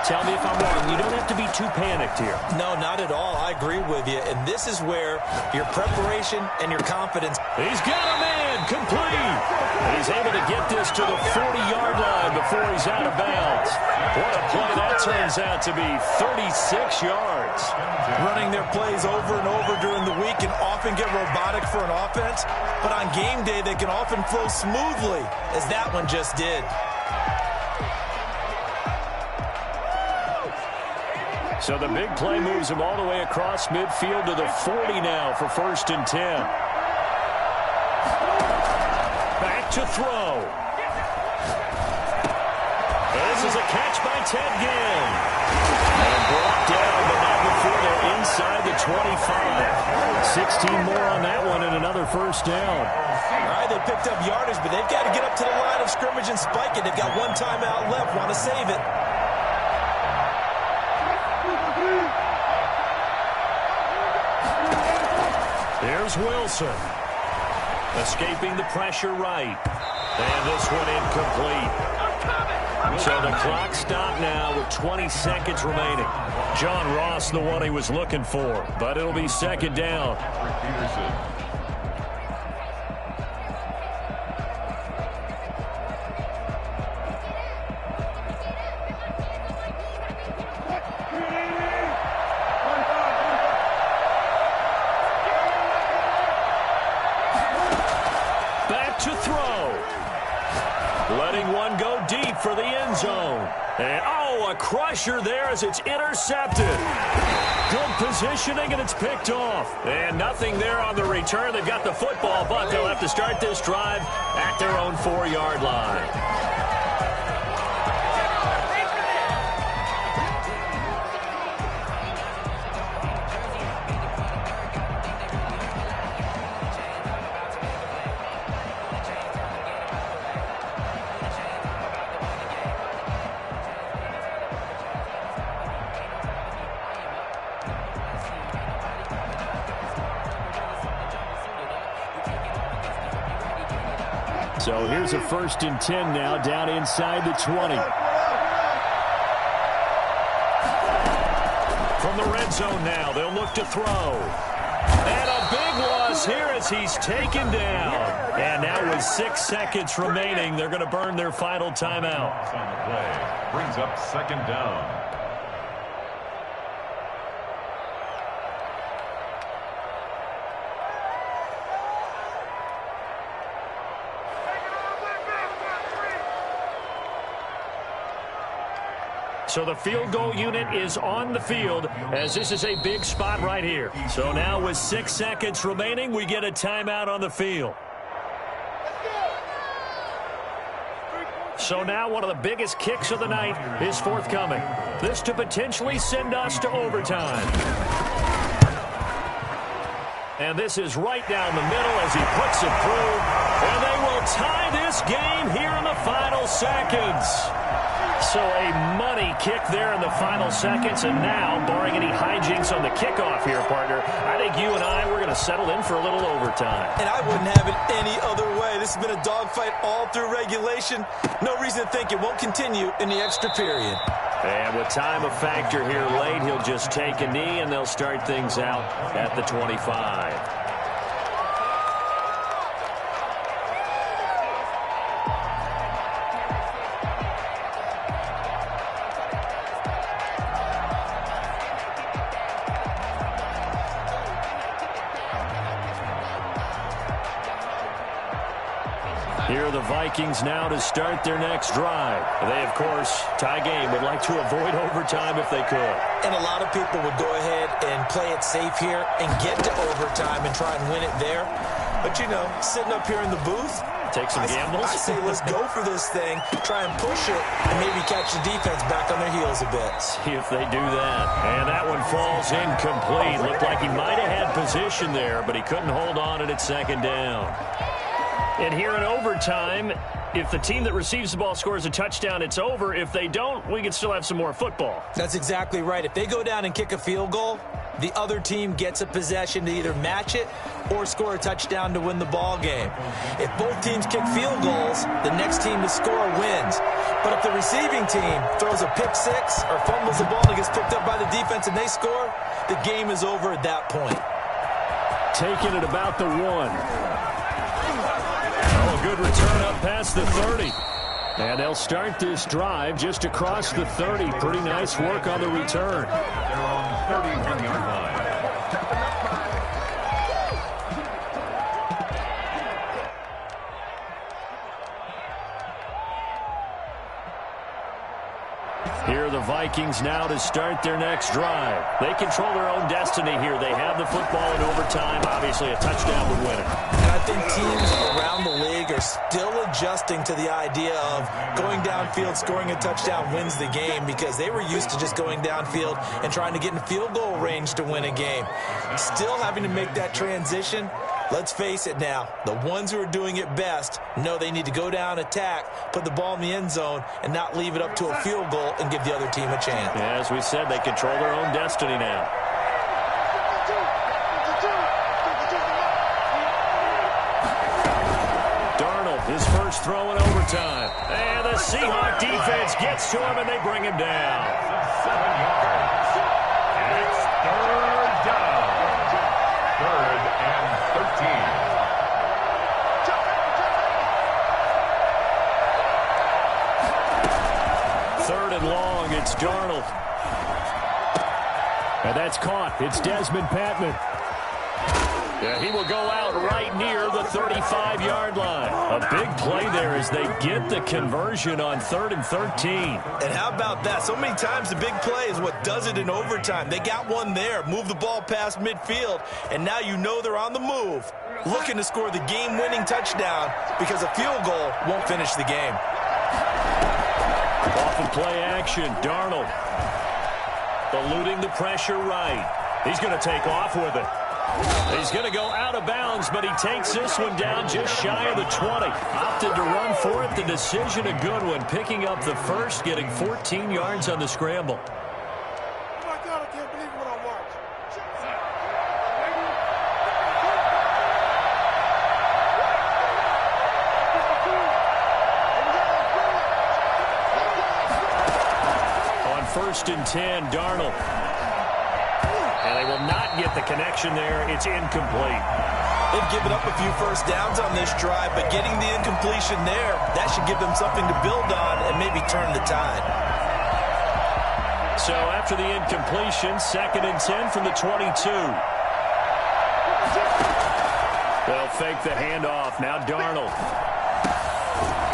tell me if I'm wrong. You don't have to be too panicked here. No, not at all. I agree with you. And this is where your preparation and your confidence. He's got a man complete. And he's able to get this to the 40-yard line before he's out of bounds. What a play that turns out to be, 36 yards. Running their plays over and over during the week can often get robotic for an offense, but on game day they can often flow smoothly, as that one just did. So the big play moves him all the way across midfield to the 40 now for 1st and 10. Back to throw. This is a catch by Ted Ginn. And brought down, but not before they're inside the 25. 16 more on that one and another 1st down. All right, they picked up yardage, but they've got to get up to the line of scrimmage and spike it. They've got 1 timeout left, want to save it. Here's Wilson. Escaping the pressure right. And this one incomplete. So the clock stopped now with 20 seconds remaining. John Ross, the one he was looking for, but it'll be 2nd down. Back to throw. Letting one go deep for the end zone. And, a crusher there as it's intercepted. Good positioning, and it's picked off. And nothing there on the return. They've got the football, but they'll have to start this drive at their own 4-yard line. So here's a 1st and 10 now, down inside the 20. From the red zone now, they'll look to throw. And a big loss here as he's taken down. And now with 6 seconds remaining, they're going to burn their final timeout. On the play, brings up 2nd down. So the field goal unit is on the field as this is a big spot right here. So now with 6 seconds remaining, we get a timeout on the field. So now one of the biggest kicks of the night is forthcoming. This to potentially send us to overtime. And this is right down the middle as he puts it through. And they will tie this game here in the final seconds. So a money kick there in the final seconds. And now, barring any hijinks on the kickoff here, partner, I think you and I, we're going to settle in for a little overtime. And I wouldn't have it any other way. This has been a dogfight all through regulation. No reason to think it won't continue in the extra period. And with time a factor here late, he'll just take a knee, and they'll start things out at the 25. Here are the Vikings now to start their next drive. They, of course, tie game, would like to avoid overtime if they could. And a lot of people would go ahead and play it safe here and get to overtime and try and win it there. But, you know, sitting up here in the booth, take some gambles. I say let's go for this thing, try and push it, and maybe catch the defense back on their heels a bit. See if they do that. And that one falls incomplete. Looked like he might have had position there, but he couldn't hold on it at second down. And here in overtime, if the team that receives the ball scores a touchdown, it's over. If they don't, we can still have some more football. That's exactly right. If they go down and kick a field goal, the other team gets a possession to either match it or score a touchdown to win the ball game. If both teams kick field goals, the next team to score wins. But if the receiving team throws a pick six or fumbles the ball and gets picked up by the defense and they score, the game is over at that point. Taking it about the 1. Good return up past the 30. And they'll start this drive just across the 30. Pretty nice work on the return. Their own 31-yard line. Here are the Vikings now to start their next drive. They control their own destiny here. They have the football in overtime. Obviously, a touchdown would win it. And I think teams around the league are still adjusting to the idea of going downfield, scoring a touchdown wins the game, because they were used to just going downfield and trying to get in field goal range to win a game. Still having to make that transition. Let's face it now, the ones who are doing it best know they need to go down, attack, put the ball in the end zone, and not leave it up to a field goal and give the other team a chance. Yeah, as we said, they control their own destiny now. Darnold, his first throw in overtime. And the Seahawk defense gets to him, and they bring him down. 7 yards. And it's third down. Third and 13. Third and long, it's Darnold. And that's caught. It's Desmond Patman. Yeah, he will go out right near the 35-yard line. A big play there as they get the conversion on 3rd and 13. And how about that? So many times the big play is what does it in overtime. They got one there, move the ball past midfield, and now you know they're on the move, looking to score the game-winning touchdown because a field goal won't finish the game. Off of play action, Darnold eluding the pressure right. He's going to take off with it. He's going to go out of bounds, but he takes this one down just shy of the 20. Opted to run for it. The decision a good one, picking up the first, getting 14 yards on the scramble. Oh my God, I can't believe what I watched. On 1st and 10, Darnold. And they will not get the connection there. It's incomplete. They've given up a few first downs on this drive, but getting the incompletion there, that should give them something to build on and maybe turn the tide. So after the incompletion, 2nd and 10 from the 22. They'll fake the handoff. Now Darnold.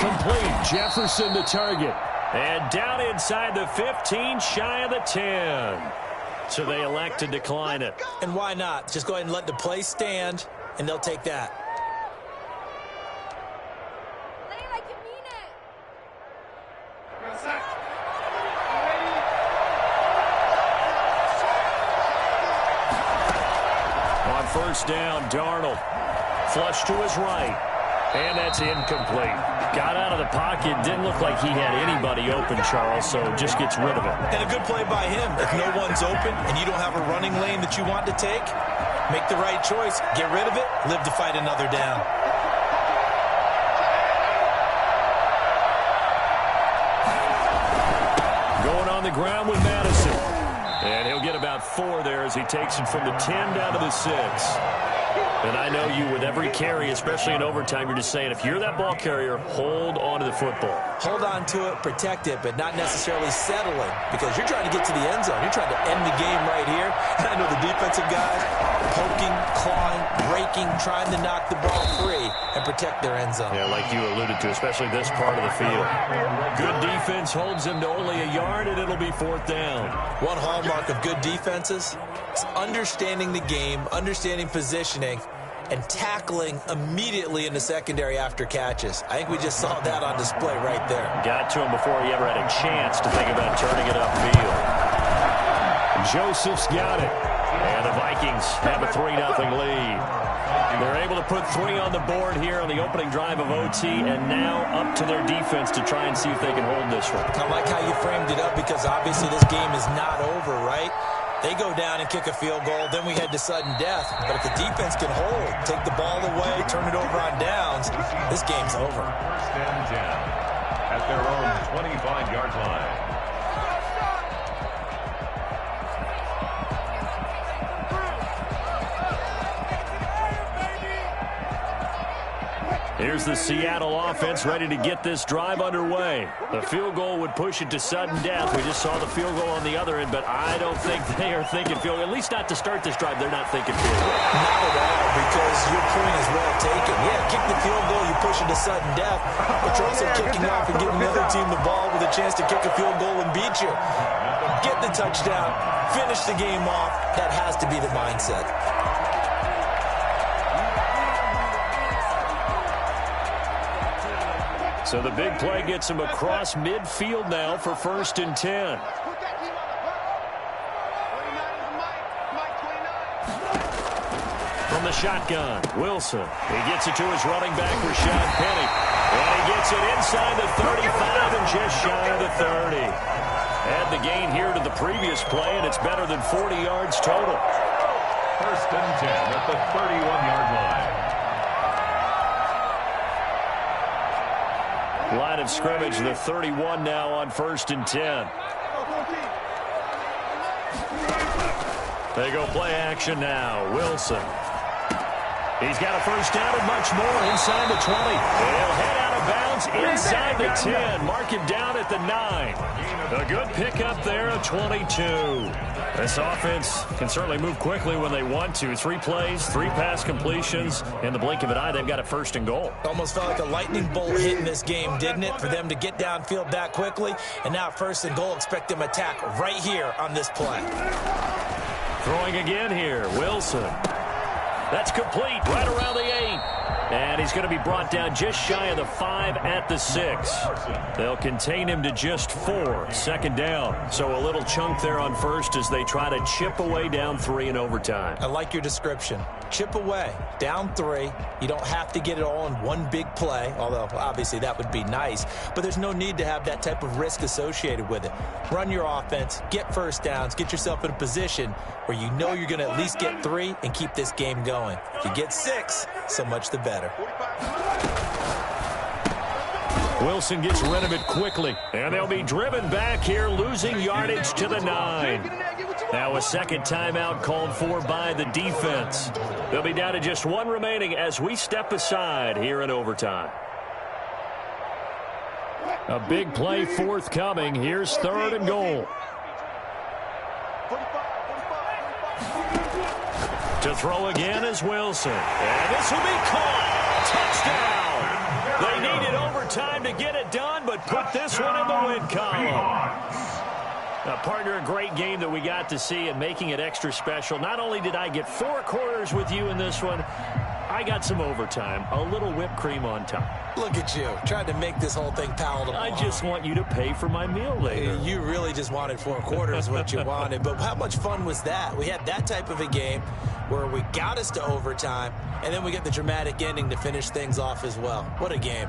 Complete. Jefferson the target. And down inside the 15, shy of the 10. So they elect to decline it. And why not? Just go ahead and let the play stand, and they'll take that. On first down, Darnold. Flush to his right. And that's incomplete. Got out of the pocket. Didn't look like he had anybody open, Charles, so just gets rid of it. And a good play by him. If no one's open and you don't have a running lane that you want to take, make the right choice. Get rid of it. Live to fight another down. Going on the ground with Madison. And he'll get about 4 there as he takes it from the 10 down to the 6. And I know you, with every carry, especially in overtime, you're just saying, if you're that ball carrier, hold on to the football. Hold on to it, protect it, but not necessarily settling, because you're trying to get to the end zone. You're trying to end the game right here. And I know the defensive guys poking, clawing, breaking, trying to knock the ball free and protect their end zone. Yeah, like you alluded to, especially this part of the field. Good defense holds them to only a yard, and it'll be 4th down. One hallmark of good defenses is understanding the game, understanding positioning, and tackling immediately in the secondary after catches. I think we just saw that on display right there. Got to him before he ever had a chance to think about turning it upfield. Joseph's got it. And the Vikings have a 3-0 lead. They're able to put 3 on the board here on the opening drive of OT, and now up to their defense to try and see if they can hold this one. I like how you framed it up, because obviously this game is not over, right? They go down and kick a field goal, then we head to sudden death. But if the defense can hold, take the ball away, turn it over on downs, this game's over. First and 10 at their own 25-yard line. Here's the Seattle offense ready to get this drive underway. The field goal would push it to sudden death. We just saw the field goal on the other end, but I don't think they are thinking field goal. At least not to start this drive. They're not thinking field goal. Not at all, because your point is well taken. Yeah, kick the field goal, you push it to sudden death, but you're also kicking off and giving the other team the ball with a chance to kick a field goal and beat you. Get the touchdown, finish the game off. That has to be the mindset. So the big play gets him across midfield now for 1st and 10. From the shotgun, Wilson. He gets it to his running back, Rashad Penny. And he gets it inside the 35 and just shy of the 30. Add the gain here to the previous play, and it's better than 40 yards total. 1st and 10 at the 31-yard line. Line of scrimmage, the 31 now on 1st and 10. They go play action now. Wilson. He's got a first down and much more inside the 20. They'll head out of bounds inside the 10. Mark him down at the 9. A good pickup there, a 22. This offense can certainly move quickly when they want to. 3 plays, 3 pass completions. In the blink of an eye, they've got a 1st and goal. Almost felt like a lightning bolt hit in this game, didn't it? For them to get downfield that quickly. And now 1st and goal, expect them to attack right here on this play. Throwing again here, Wilson. That's complete, right around the 8. And he's going to be brought down just shy of the 5 at the 6. They'll contain him to just 4. 2nd down. So a little chunk there on 1st as they try to chip away down 3 in overtime. I like your description. Chip away, down 3. You don't have to get it all in one big play, although obviously that would be nice. But there's no need to have that type of risk associated with it. Run your offense, get first downs, get yourself in a position where you know you're going to at least get 3 and keep this game going. If you get 6, so much the better. Wilson gets rid of it quickly, and they'll be driven back here, losing yardage to the 9. Now a 2nd timeout called for by the defense. They'll be down to just 1 remaining as we step aside here in overtime. A big play forthcoming. Here's 3rd and goal. To throw again is Wilson. And this will be caught. Touchdown. They needed overtime to get it done, but put this one in the win column. Now, partner, a great game that we got to see and making it extra special. Not only did I get 4 quarters with you in this one, I got some overtime, a little whipped cream on top. Look at you, tried to make this whole thing palatable. I just want you to pay for my meal later. You really just wanted 4 quarters, what you wanted. But how much fun was that? We had that type of a game where we got us to overtime, and then we get the dramatic ending to finish things off as well. What a game.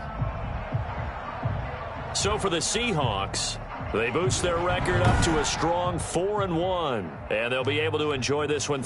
So for the Seahawks, they boost their record up to a strong 4-1, and they'll be able to enjoy this one.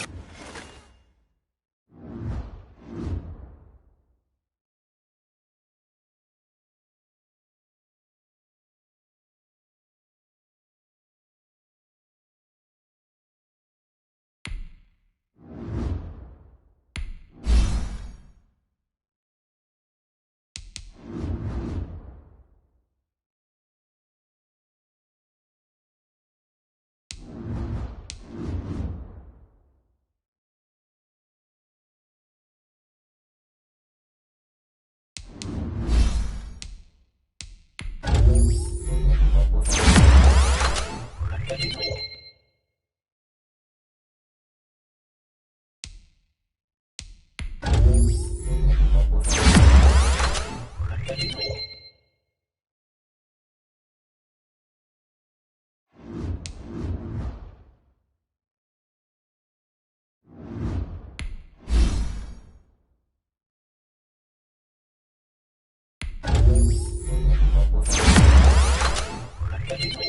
Thank you.